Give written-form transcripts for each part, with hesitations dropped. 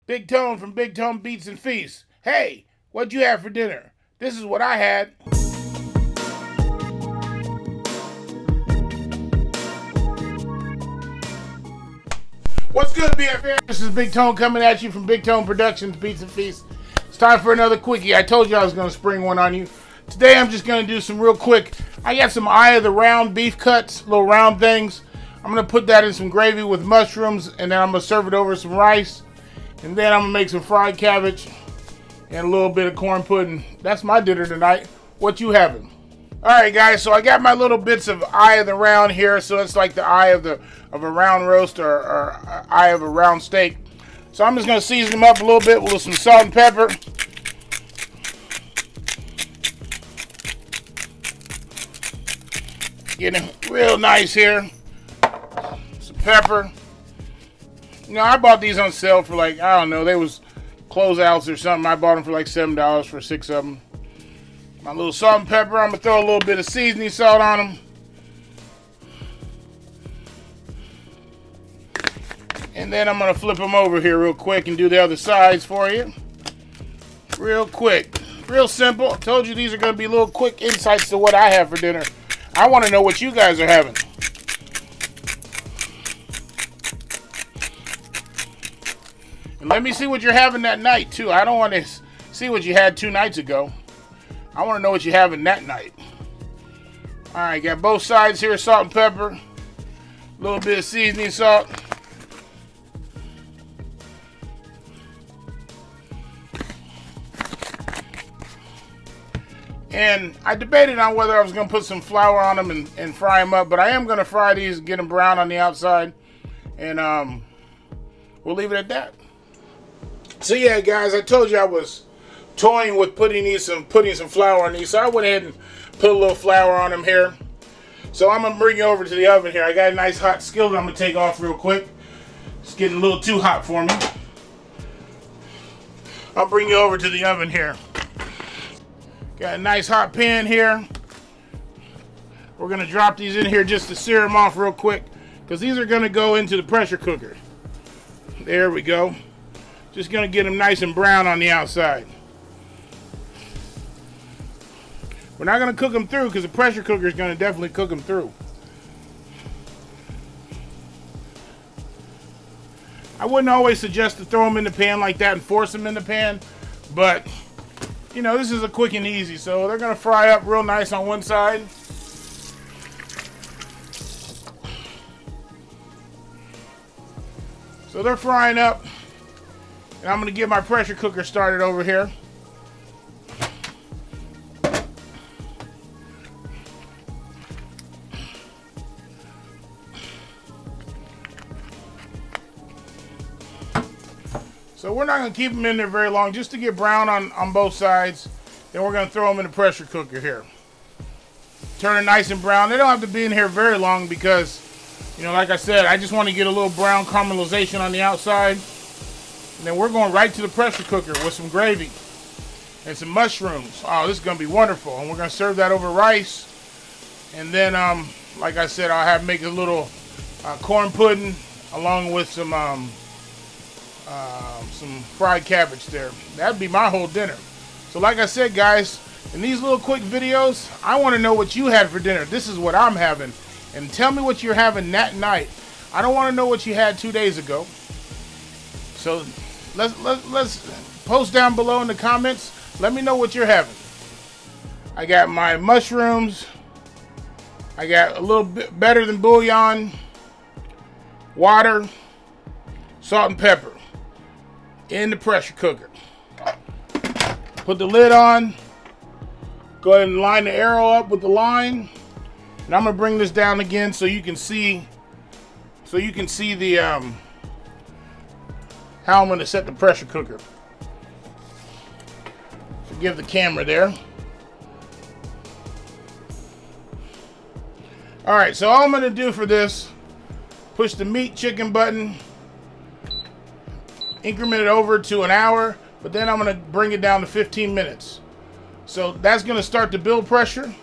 Big Tone from Big Tone Beats and Feasts. Hey, what'd you have for dinner? This is what I had. What's good, BFF? This is Big Tone coming at you from Big Tone Productions, Beats and Feasts. It's time for another quickie. I told you I was going to spring one on you. Today I'm just going to do some real quick. I got some eye of the round beef cuts, little round things. I'm going to put that in some gravy with mushrooms, and then I'm going to serve it over some rice. And then I'm going to make some fried cabbage and a little bit of corn pudding. That's my dinner tonight. What you having? Alright guys, so I got my little bits of eye of the round here. So it's like the eye of a round roast or eye of a round steak. So I'm just going to season them up a little bit with some salt and pepper. Getting real nice here. Some pepper. You know, I bought these on sale for like, I don't know, they was closeouts or something. I bought them for like $7 for 6 of them. My little salt and pepper. I'm going to throw a little bit of seasoning salt on them. And then I'm going to flip them over here real quick and do the other sides for you. Real quick. Real simple. I told you these are going to be little quick insights to what I have for dinner. I want to know what you guys are having. And let me see what you're having that night, too. I don't want to see what you had 2 nights ago. I want to know what you're having that night. Alright, got both sides here, salt and pepper. A little bit of seasoning salt. And I debated on whether I was going to put some flour on them and fry them up. But I am going to fry these, get them brown on the outside. And we'll leave it at that. So yeah, guys, I told you I was toying with putting some flour on these. So I went ahead and put a little flour on them here. So I'm going to bring you over to the oven here. I got a nice hot skillet I'm going to take off real quick. It's getting a little too hot for me. I'll bring you over to the oven here. Got a nice hot pan here. We're going to drop these in here just to sear them off real quick, because these are going to go into the pressure cooker. There we go. Just going to get them nice and brown on the outside. We're not going to cook them through, because the pressure cooker is going to definitely cook them through. I wouldn't always suggest to throw them in the pan like that and force them in the pan, but you know, this is a quick and easy. So they're going to fry up real nice on one side. So they're frying up. And I'm going to get my pressure cooker started over here. So we're not going to keep them in there very long, just to get brown on both sides. Then we're going to throw them in the pressure cooker here. Turn it nice and brown. They don't have to be in here very long because, you know, like I said, I just want to get a little brown caramelization on the outside. And then we're going right to the pressure cooker with some gravy and some mushrooms. Oh, this is going to be wonderful. And we're going to serve that over rice. And then, like I said, I'll make a little corn pudding along with some fried cabbage there. That'd be my whole dinner. So like I said, guys, in these little quick videos, I want to know what you had for dinner. This is what I'm having. And tell me what you're having that night. I don't want to know what you had 2 days ago. So let's post down below in the comments. Let me know what you're having. I got my mushrooms. I got a little bit better than bouillon, water, salt and pepper in the pressure cooker. Put the lid on. Go ahead and line the arrow up with the line. And I'm gonna bring this down again so you can see the how I'm gonna set the pressure cooker. Forgive the camera there. Alright, so all I'm gonna do for this, push the meat chicken button, increment it over to an hour, but then I'm going to bring it down to 15 minutes. So that's going to start to build pressure.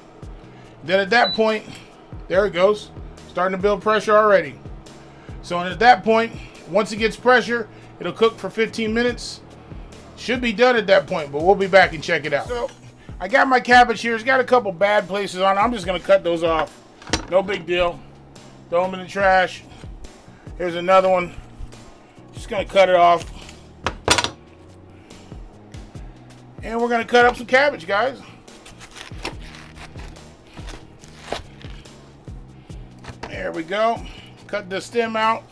Then at that point, there it goes, starting to build pressure already. So at that point, once it gets pressure, It'll cook for 15 minutes. Should be done at that point, but we'll be back and check it out. So I got my cabbage here. It's got a couple bad places on it. I'm just going to cut those off. No big deal. Throw them in the trash. Here's another one. Just going to cut it off. And we're going to cut up some cabbage, guys. There we go. Cut the stem out.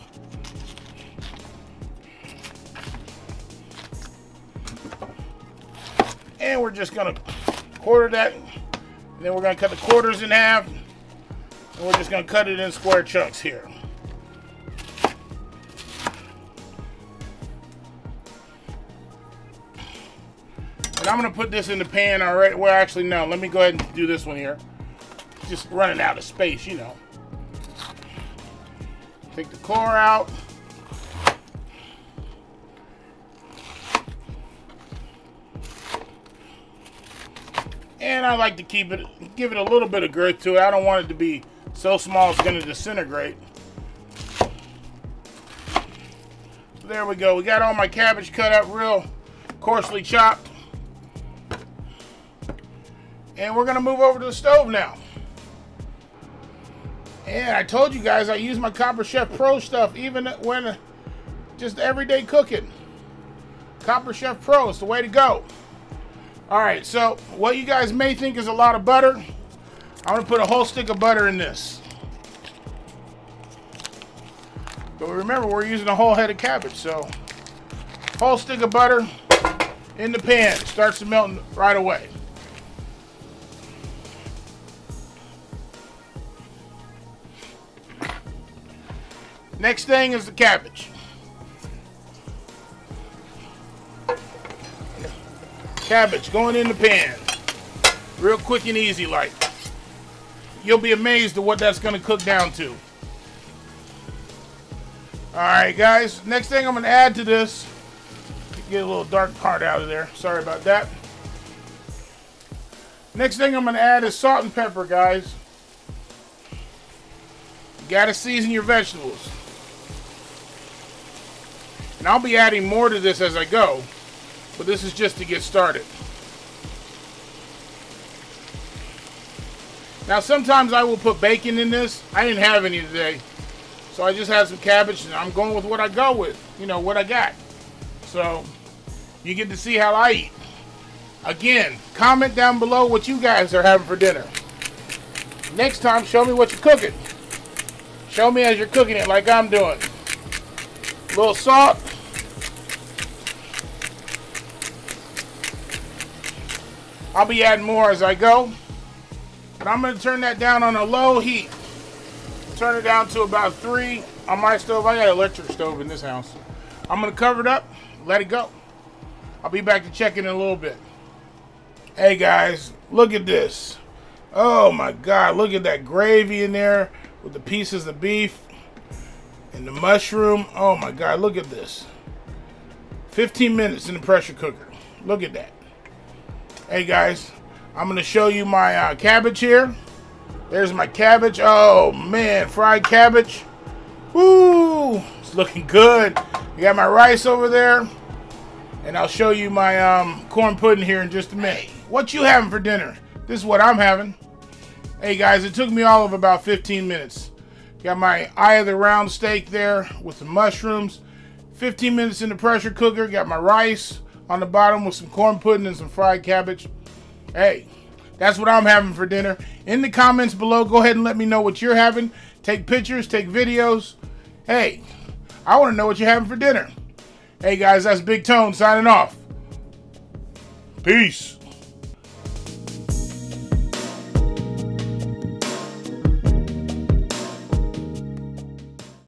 And we're just going to quarter that. And then we're going to cut the quarters in half. And we're just going to cut it in square chunks here. And I'm going to put this in the pan already. Well, actually, no. Let me go ahead and do this one here. Just running out of space, you know. Take the core out. And I like to give it a little bit of girth to it. I don't want it to be so small it's going to disintegrate. There we go. We got all my cabbage cut up real coarsely chopped. And we're going to move over to the stove now. And I told you guys I use my Copper Chef Pro stuff even when just everyday cooking. Copper Chef Pro is the way to go. Alright, so what you guys may think is a lot of butter, I'm going to put a whole stick of butter in this. But remember, we're using a whole head of cabbage, so whole stick of butter in the pan. It starts to melt right away. Next thing is the cabbage. Cabbage going in the pan. Real quick and easy like. You'll be amazed at what that's going to cook down to. Alright guys, next thing I'm going to add to this, get a little dark part out of there, sorry about that. Next thing I'm going to add is salt and pepper, guys. You got to season your vegetables. And I'll be adding more to this as I go, but this is just to get started. Now sometimes I will put bacon in this. I didn't have any today, so I just had some cabbage and I'm going with what I go with, you know, what I got. So you get to see how I eat. Again, comment down below what you guys are having for dinner. Next time, show me what you're cooking. Show me as you're cooking it like I'm doing. A little salt. I'll be adding more as I go. But I'm going to turn that down on a low heat. Turn it down to about 3 on my stove. I got an electric stove in this house. I'm going to cover it up, let it go. I'll be back to check in a little bit. Hey guys, look at this. Oh my God, look at that gravy in there with the pieces of beef and the mushroom. Oh my God, look at this. 15 minutes in the pressure cooker. Look at that. Hey guys, I'm going to show you my cabbage here. There's my cabbage. Oh man, fried cabbage. Woo, it's looking good. I got my rice over there. And I'll show you my corn pudding here in just a minute. What you having for dinner? This is what I'm having. Hey guys, it took me all of about 15 minutes. Got my eye of the round steak there with some mushrooms. 15 minutes in the pressure cooker. Got my rice on the bottom with some corn pudding and some fried cabbage. Hey, that's what I'm having for dinner. In the comments below, go ahead and let me know what you're having. Take pictures, take videos. Hey, I want to know what you're having for dinner. Hey guys, that's Big Tone signing off. Peace.